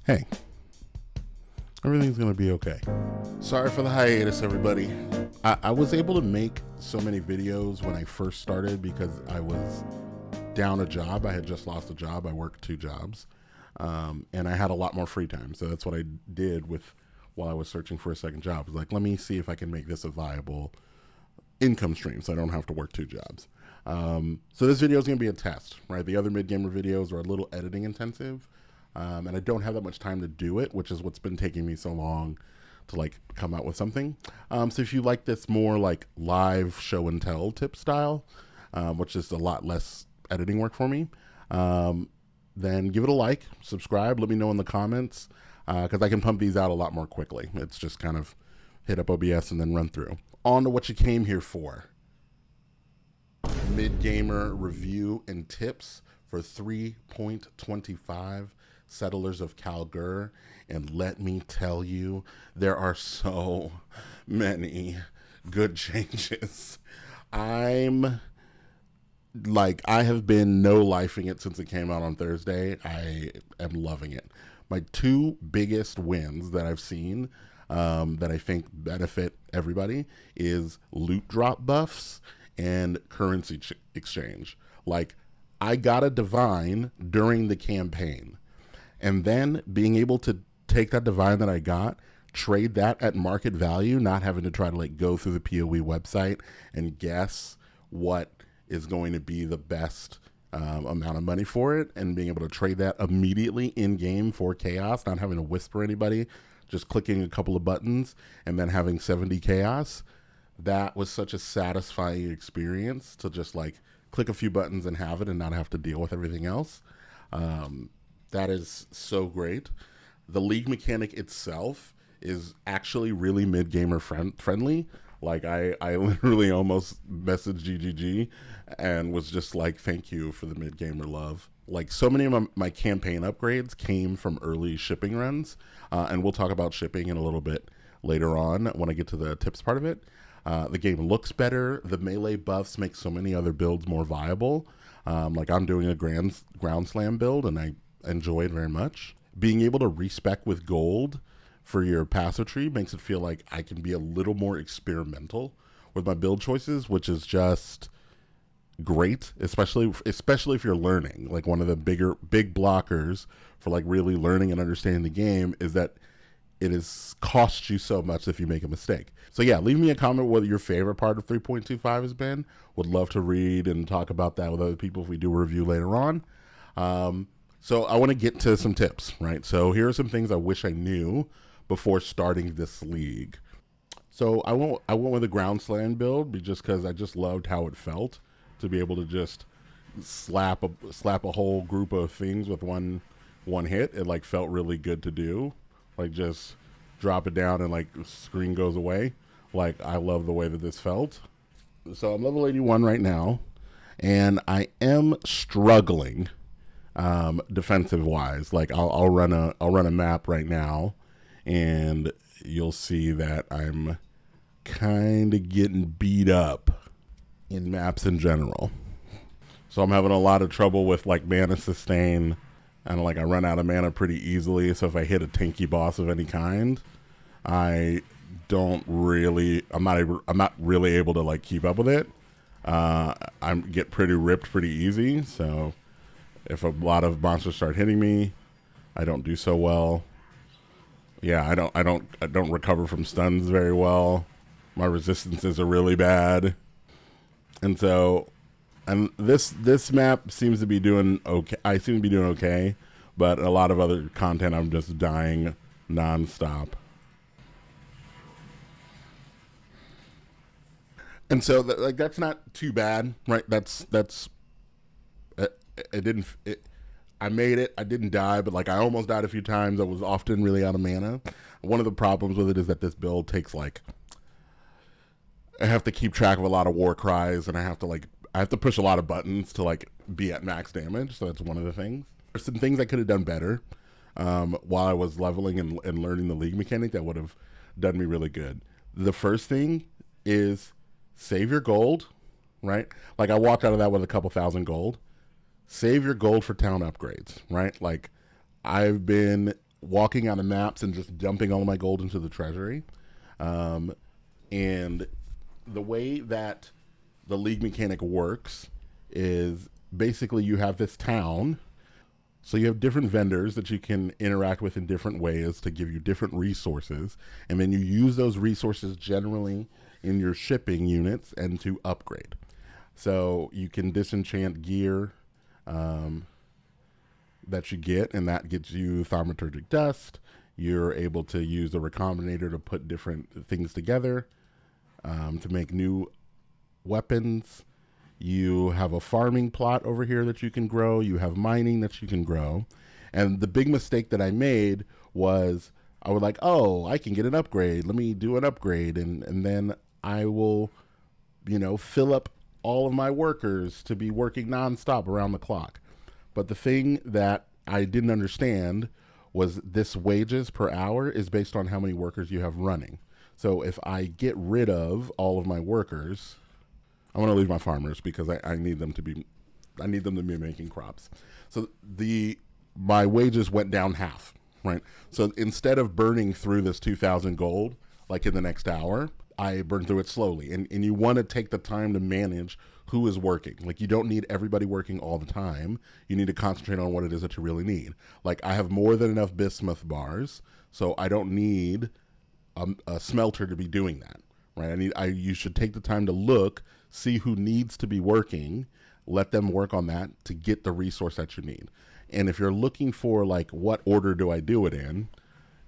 hey, everything's going to be okay. Sorry for the hiatus, everybody. I was able to make so many videos when I first started because I was down a job. I had just lost a job. I worked 2 jobs. And I had a lot more free time. So that's what I did while I was searching for a second job. I was like, let me see if I can make this a viable income stream so I don't have to work 2 jobs. So this video is going to be a test, right? The other mid-gamer videos are a little editing intensive. And I don't have that much time to do it, which is what's been taking me so long to like come out with something. So if you like this more like live show and tell tip style, which is a lot less editing work for me, then give it a like, subscribe, let me know in the comments, because I can pump these out a lot more quickly. It's just kind of hit up OBS and then run through. On to what you came here for. Mid-gamer review and tips for 3.25 Settlers of Kalgur. And let me tell you, there are so many good changes. I have been no-lifing it since it came out on Thursday. I am loving it. My 2 biggest wins that I've seen that I think benefit everybody is loot drop buffs and currency exchange. Like, I got a divine during the campaign, and then being able to take that divine that I got, trade that at market value, not having to try to like go through the POE website and guess what is going to be the best amount of money for it, and being able to trade that immediately in game for chaos, not having to whisper anybody, just clicking a couple of buttons and then having 70 chaos. That was such a satisfying experience to just like click a few buttons and have it and not have to deal with everything else. That is so great. The league mechanic itself is actually really mid-gamer friendly. Like, I literally almost messaged GGG and was just like, thank you for the mid-gamer love. Like, so many of my campaign upgrades came from early shipping runs, and we'll talk about shipping in a little bit later on when I get to the tips part of it. The game looks better. The melee buffs make so many other builds more viable. Like, I'm doing a ground slam build, and I enjoy it very much. Being able to respec with gold for your passive tree makes it feel like I can be a little more experimental with my build choices, which is just great, especially if you're learning. Like, one of the big blockers for like really learning and understanding the game is that it is cost you so much if you make a mistake. So yeah, leave me a comment what your favorite part of 3.25 has been. Would love to read and talk about that with other people if we do a review later on. So I want to get to some tips, right? So here are some things I wish I knew before starting this league. So I went with a ground slam build just because I just loved how it felt to be able to just slap a whole group of things with one hit. It like felt really good to do. Like, just drop it down and like the screen goes away. Like, I love the way that this felt. So I'm level 81 right now, and I am struggling defensive wise. Like, I'll run a map right now, and you'll see that I'm kind of getting beat up in maps in general. So I'm having a lot of trouble with like mana sustain, and like I run out of mana pretty easily. So if I hit a tanky boss of any kind, I'm not really able to like keep up with it. I get pretty ripped pretty easy. So if a lot of monsters start hitting me, I don't do so well. Yeah, I don't recover from stuns very well. My resistances are really bad. And so, and this map seems to be doing okay. I seem to be doing okay, but a lot of other content I'm just dying nonstop. And so that's not too bad, right? I made it. I didn't die, but like I almost died a few times. I was often really out of mana. One of the problems with it is that this build takes like, I have to keep track of a lot of war cries, and I have to push a lot of buttons to like be at max damage. So that's one of the things. There's some things I could have done better while I was leveling and learning the league mechanic that would have done me really good. The first thing is save your gold, right? Like I walked out of that with a couple thousand gold. Save your gold for town upgrades, right? Like I've been walking on the maps and just dumping all my gold into the treasury. And the way that the league mechanic works is basically you have this town. So you have different vendors that you can interact with in different ways to give you different resources. And then you use those resources generally in your shipping units and to upgrade. So you can disenchant gear that you get, and that gets you thaumaturgic dust. You're able to use the recombinator to put different things together to make new weapons. You have a farming plot over here that you can grow. You have mining that you can grow. And the big mistake that I made was I was like, oh, I can get an upgrade. Let me do an upgrade. And then I will, fill up all of my workers to be working nonstop around the clock. But the thing that I didn't understand was this wages per hour is based on how many workers you have running. So if I get rid of all of my workers, I want to leave my farmers because I need them to be making crops. So my wages went down half, right? So instead of burning through this 2,000 gold like in the next hour, I burn through it slowly. And you want to take the time to manage who is working. Like, you don't need everybody working all the time. You need to concentrate on what it is that you really need. Like, I have more than enough bismuth bars, so I don't need a smelter to be doing that, right? You should take the time to look, see who needs to be working, let them work on that to get the resource that you need. And if you're looking for, like, what order do I do it in,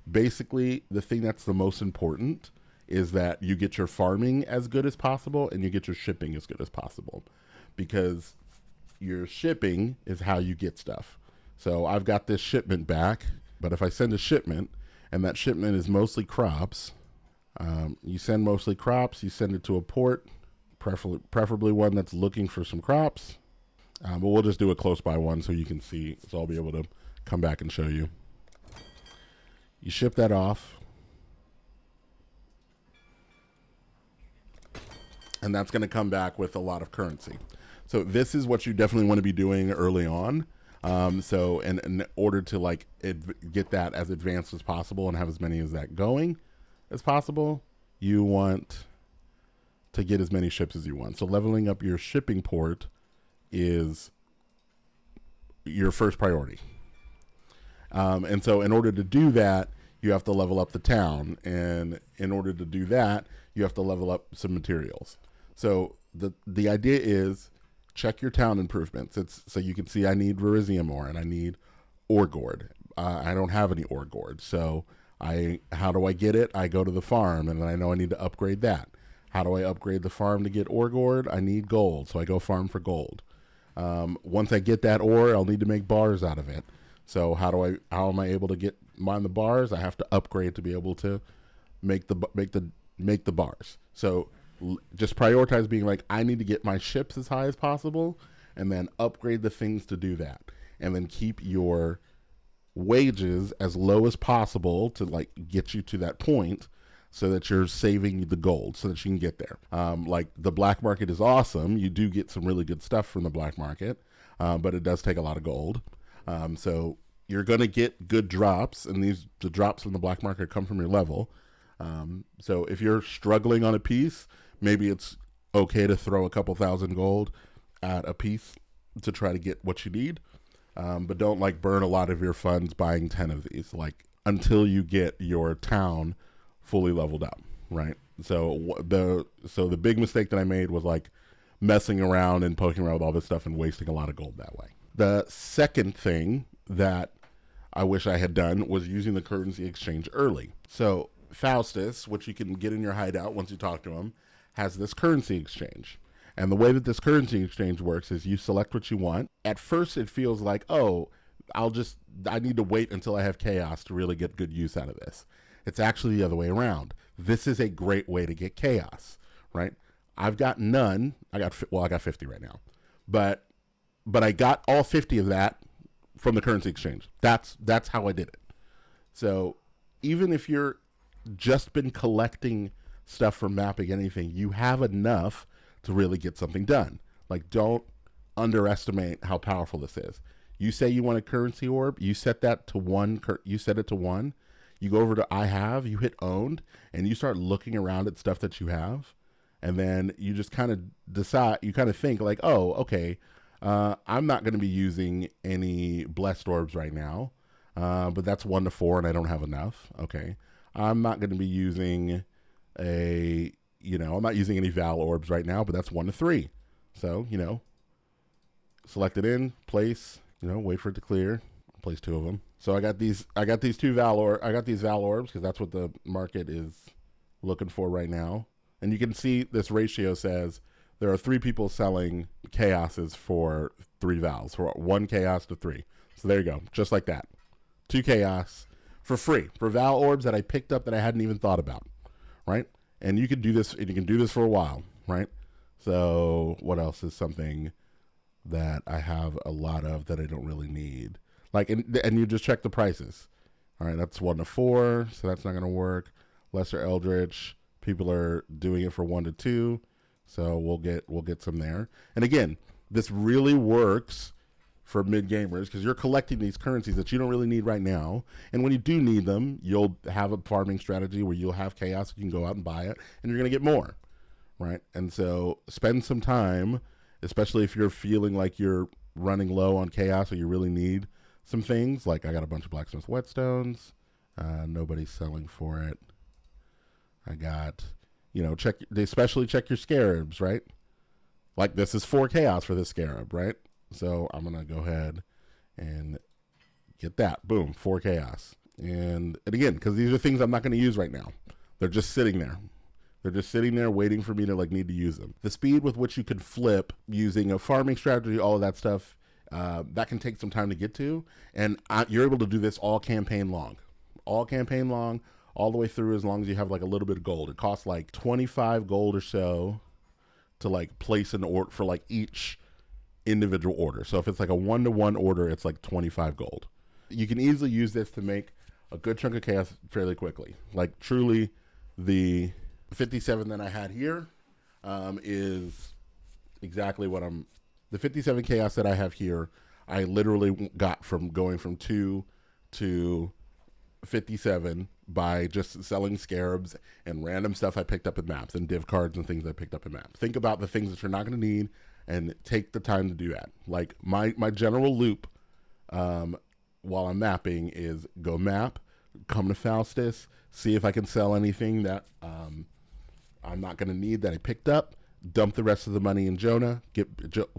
basically the thing that's the most important is that you get your farming as good as possible and you get your shipping as good as possible, because your shipping is how you get stuff. So I've got this shipment back, but if I send a shipment and that shipment is mostly crops, you send mostly crops, you send it to a port, preferably one that's looking for some crops. But we'll just do a close by one so you can see, so I'll be able to come back and show you. You ship that off, and that's going to come back with a lot of currency. So this is what you definitely want to be doing early on. So in order to get that as advanced as possible and have as many as that going as possible, you want to get as many ships as you want. So leveling up your shipping port is your first priority. And so in order to do that, you have to level up the town. And in order to do that, you have to level up some materials. So the idea is check your town improvements. So you can see I need Verisium ore and I need ore gourd. I don't have any ore gourd. So how do I get it? I go to the farm and then I know I need to upgrade that. How do I upgrade the farm to get ore gourd? I need gold. So I go farm for gold. Once I get that ore, I'll need to make bars out of it. So how am I able to mine the bars? I have to upgrade to be able to make the bars. So just prioritize being like, I need to get my ships as high as possible and then upgrade the things to do that. And then keep your wages as low as possible to get you to that point so that you're saving the gold so that you can get there. The black market is awesome. You do get some really good stuff from the black market, but it does take a lot of gold. So you're going to get good drops, and the drops from the black market come from your level. So if you're struggling on a piece, maybe it's okay to throw a couple thousand gold at a piece to try to get what you need. But don't burn a lot of your funds buying 10 of these, until you get your town fully leveled up, right? So the big mistake that I made was messing around and poking around with all this stuff and wasting a lot of gold that way. The second thing that I wish I had done was using the currency exchange early. So Faustus, which you can get in your hideout once you talk to him, has this currency exchange. And the way that this currency exchange works is you select what you want. At first it feels like, oh, I need to wait until I have chaos to really get good use out of this. It's actually the other way around. This is a great way to get chaos, right? I've got none. I got 50 right now. But I got all 50 of that from the currency exchange. That's how I did it. So even if you're just been collecting stuff from mapping anything, you have enough to really get something done. Don't underestimate how powerful this is. You say you want a currency orb, you set that to one, you set it to one, you go over to I have, you hit owned, and you start looking around at stuff that you have, and then you just kind of decide, you kind of think like, oh, okay, I'm not going to be using any blessed orbs right now, but that's 1 to 4 and I don't have enough. Okay. I'm not going to be using I'm not using any Val orbs right now, but that's 1 to 3. So, select it in, place, wait for it to clear, place 2 of them. So I got these 2 Val orbs because that's what the market is looking for right now. And you can see this ratio says there are 3 people selling chaoses for 3 Vals, for 1 chaos to 3. So there you go, just like that. 2 chaos for free for Val orbs that I picked up that I hadn't even thought about, right? And you can do this, for a while, right? So what else is something that I have a lot of that I don't really need? Like, and you just check the prices. All right, that's 1 to 4, so that's not going to work. Lesser Eldritch, people are doing it for 1 to 2, so we'll get some there. And again, this really works for mid gamers because you're collecting these currencies that you don't really need right now, and when you do need them, you'll have a farming strategy where you'll have chaos, you can go out and buy it, and you're going to get more, right? And so spend some time, especially if you're feeling like you're running low on chaos or you really need some things. Like I got a bunch of blacksmith whetstones, nobody's selling for it. I got, especially check your scarabs, right? Like this is 4 chaos for this scarab, right? So I'm going to go ahead and get that. Boom, 4 chaos. And again, because these are things I'm not going to use right now. They're just sitting there. They're just sitting there waiting for me to need to use them. The speed with which you can flip using a farming strategy, all of that stuff, that can take some time to get to. And you're able to do this all campaign long. All campaign long, all the way through as long as you have a little bit of gold. It costs 25 gold or so to place an order for each individual order. So if it's a 1-to-1 order, it's 25 gold. You can easily use this to make a good chunk of chaos fairly quickly. Truly, the 57 that I had here is exactly what the 57 chaos that I have here, I literally got from going from 2 to 57 by just selling scarabs and random stuff I picked up in maps and div cards and things I picked up in maps. Think about the things that you're not going to need and take the time to do that. My general loop while I'm mapping is go map, come to Faustus, see if I can sell anything that I'm not going to need that I picked up, dump the rest of the money in Jonah,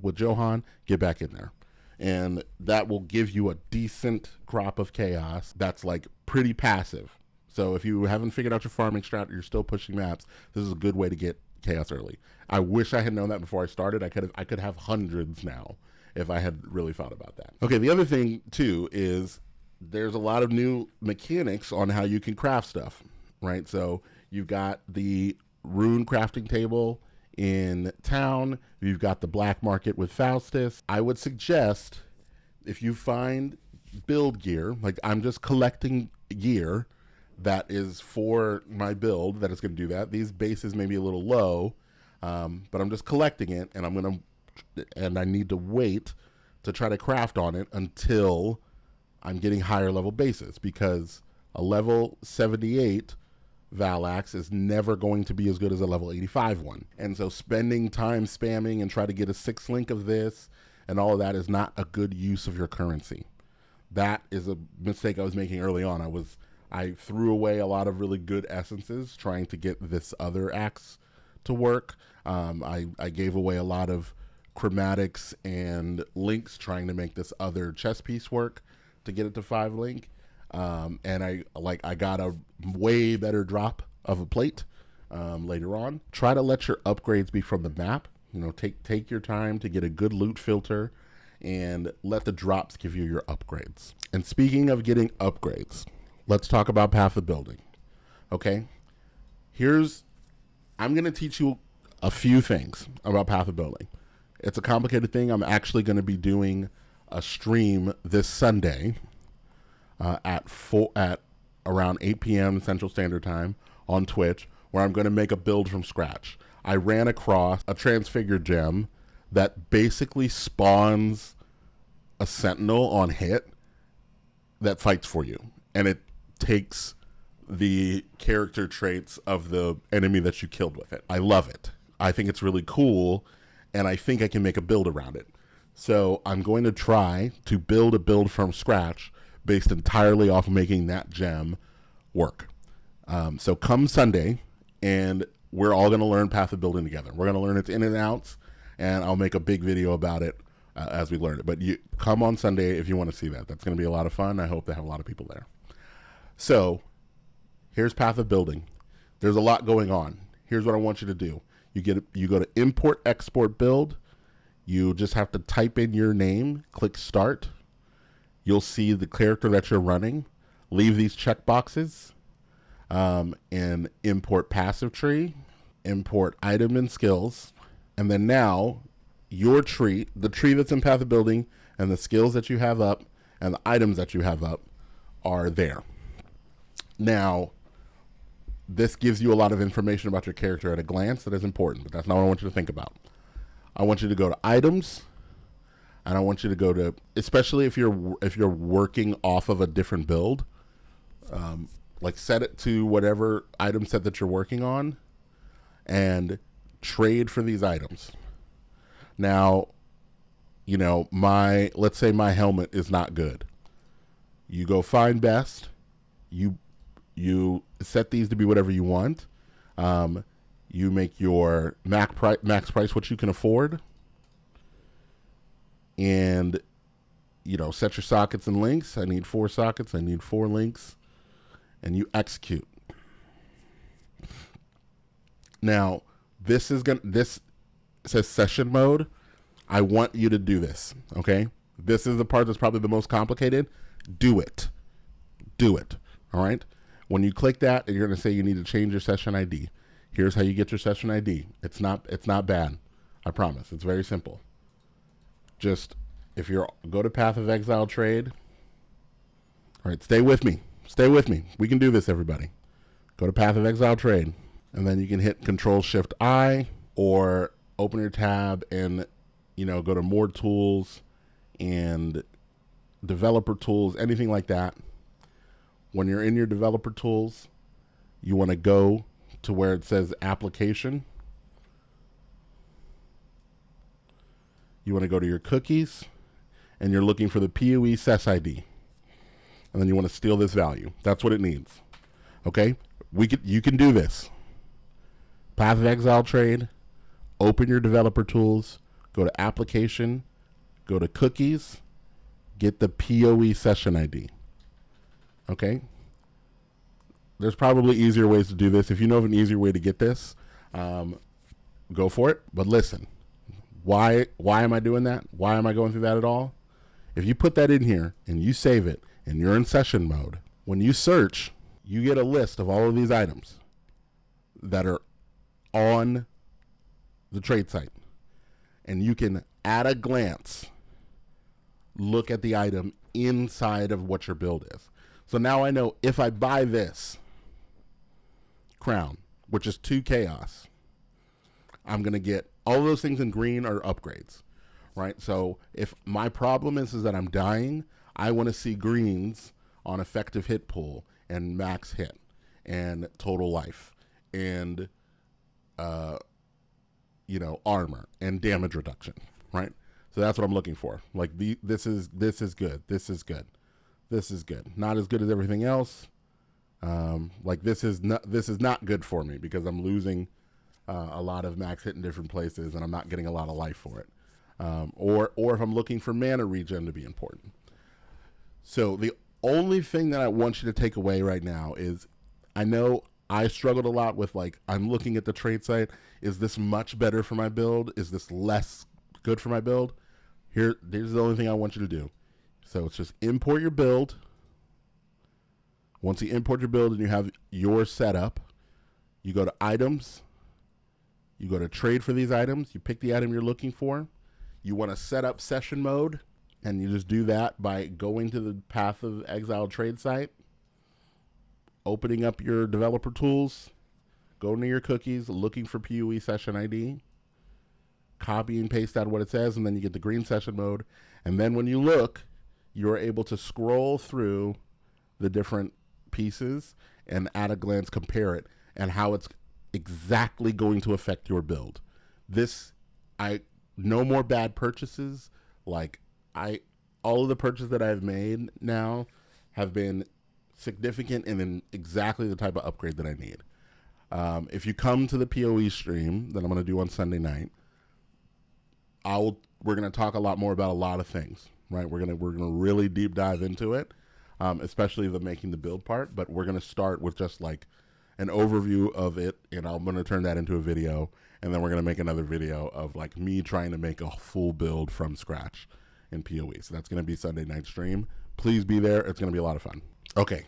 with Johan, get back in there. And that will give you a decent crop of chaos that's pretty passive. So if you haven't figured out your farming strat, you're still pushing maps, this is a good way to get chaos early. I wish I had known that before I started. I could have hundreds now if I had really thought about that. Okay, the other thing too is there's a lot of new mechanics on how you can craft stuff, right? So you've got the rune crafting table in town, you've got the black market with Faustus. I would suggest if you find build gear, I'm just collecting gear that is for my build that is going to do that. These bases may be a little low, but I'm just collecting it, and I need to wait to try to craft on it until I'm getting higher level bases, because a level 78 Valax is never going to be as good as a level 85 one. And so spending time spamming and try to get a 6 link of this and all of that is not a good use of your currency. That is a mistake I was making early on. I threw away a lot of really good essences trying to get this other axe to work. I gave away a lot of chromatics and links trying to make this other chess piece work to get it to 5 link. And I got a way better drop of a plate later on. Try to let your upgrades be from the map. Take your time to get a good loot filter and let the drops give you your upgrades. And speaking of getting upgrades, let's talk about path of building. Okay, I'm going to teach you a few things about path of building. It's a complicated thing. I'm actually going to be doing a stream this Sunday at around 8 p.m. Central Standard Time on Twitch, where I'm going to make a build from scratch. I ran across a transfigured gem that basically spawns a sentinel on hit that fights for you, and it takes the character traits of the enemy that you killed with it. I love it. I think it's really cool, and I think I can make a build around it. So I'm going to try to build a build from scratch based entirely off of making that gem work. So come Sunday, and we're all going to learn Path of Building together. We're going to learn its in and outs, and I'll make a big video about it as we learn it. But you come on Sunday if you want to see that. That's going to be a lot of fun. I hope they have a lot of people there. So here's Path of Building. There's a lot going on. Here's what I want you to do. You go to Import, Export, Build. You just have to type in your name, click Start. You'll see the character that you're running. Leave these check boxes and import passive tree, import item and skills, and then now your tree, the tree that's in Path of Building, and the skills that you have up, and the items that you have up are there. Now, this gives you a lot of information about your character at a glance that is important, but that's not what I want you to think about. I want you to go to items, and I want you to go to, especially if you're working off of a different build, like set it to whatever item set that you're working on, and trade for these items. Now, you know, let's say my helmet is not good. You go find best. You set these to be whatever you want. You make your max price what you can afford. And, you know, set your sockets and links. I need 4 sockets. I need 4 links. And you execute. Now, this says session mode. I want you to do this, okay? This is the part that's probably the most complicated. Do it. Do it, all right? When you click that, you're going to say you need to change your session ID. Here's how you get your session ID. It's not bad. I promise. It's very simple. Just, go to Path of Exile Trade. All right, stay with me. Stay with me. We can do this, everybody. Go to Path of Exile Trade, and then you can hit Control-Shift-I, or open your tab and, you know, go to More Tools and Developer Tools, anything like that. When you're in your Developer Tools, you want to go to where it says Application. You want to go to your cookies, and you're looking for the POE SES ID. And then you want to steal this value. That's what it needs. Okay? You can do this. Path of Exile Trade, open your Developer Tools, go to Application, go to Cookies, get the POE Session ID. Okay? There's probably easier ways to do this. If you know of an easier way to get this, go for it. But listen, why am I doing that? Why am I going through that at all? If you put that in here and you save it and you're in session mode, when you search, you get a list of all of these items that are on the trade site. And you can, at a glance, look at the item inside of what your build is. So now I know if I buy this crown, which is 2 chaos, I'm going to get all those things in green are upgrades, right? So if my problem is that I'm dying, I want to see greens on effective hit pool and max hit and total life and, you know, armor and damage reduction, right? So that's what I'm looking for. Like this is good. This is good. This is good. Not as good as everything else. Like this is not good for me because I'm losing a lot of max hit in different places and I'm not getting a lot of life for it. Or if I'm looking for mana regen to be important. So the only thing that I want you to take away right now is, I know I struggled a lot with, like, I'm looking at the trade site. Is this much better for my build? Is this less good for my build? Here's the only thing I want you to do. So it's just import your build. Once you import your build and you have your setup, you go to items. You go to trade for these items. You pick the item you're looking for. You want to set up session mode, and you just do that by going to the Path of Exile trade site, opening up your developer tools, going to your cookies, looking for POE session ID, copy and paste out what it says, and then you get the green session mode, And then when you look, you're able to scroll through the different pieces and at a glance compare it and how it's exactly going to affect your build. No more bad purchases. All of the purchases that I've made now have been significant and in exactly the type of upgrade that I need. If you come to the POE stream that I'm going to do on Sunday night, we're going to talk a lot more about a lot of things, right? We're going to really deep dive into it, especially the making the build part. But we're going to start with just like an overview of it, and I'm going to turn that into a video, and then we're going to make another video of like me trying to make a full build from scratch in POE. So that's going to be Sunday night stream. Please be there. It's going to be a lot of fun. Okay.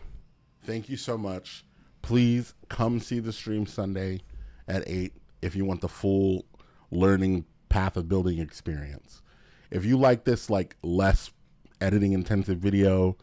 Thank you so much. Please come see the stream Sunday at 8 if you want the full learning path of building experience. If you like this like less editing intensive video,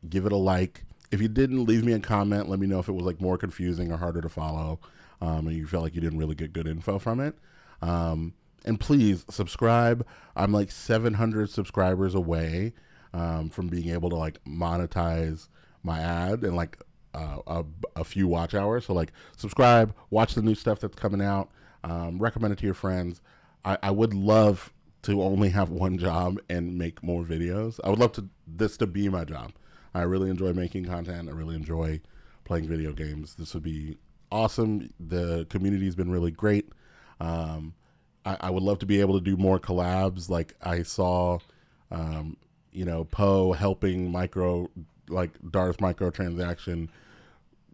give it a like. If you didn't, leave me a comment. Let me know if it was like more confusing or harder to follow, and you felt like you didn't really get good info from it. And please subscribe. I'm like 700 subscribers away from being able to like monetize my ad and like a few watch hours. So like subscribe, watch the new stuff that's coming out, recommend it to your friends. I would love to only have one job and make more videos. I would love this to be my job. I really enjoy making content. I really enjoy playing video games. This would be awesome. The community's been really great. I would love to be able to do more collabs. Like I saw, Poe helping Darth microtransaction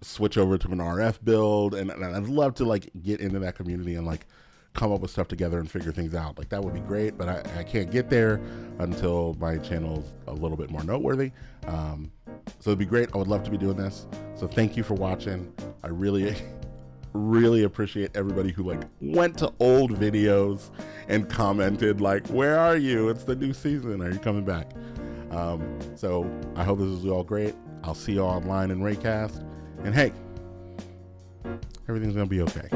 switch over to an RF build, and I'd love to like get into that community and like come up with stuff together and figure things out. Like that would be great, but I can't get there until my channel's a little bit more noteworthy. So it'd be great. I would love to be doing this. So thank you for watching. I really appreciate everybody who like went to old videos and commented like, where are you? It's the new season. Are you coming back? So I hope this is all great. I'll see you online in Raycast. And hey, everything's gonna be okay.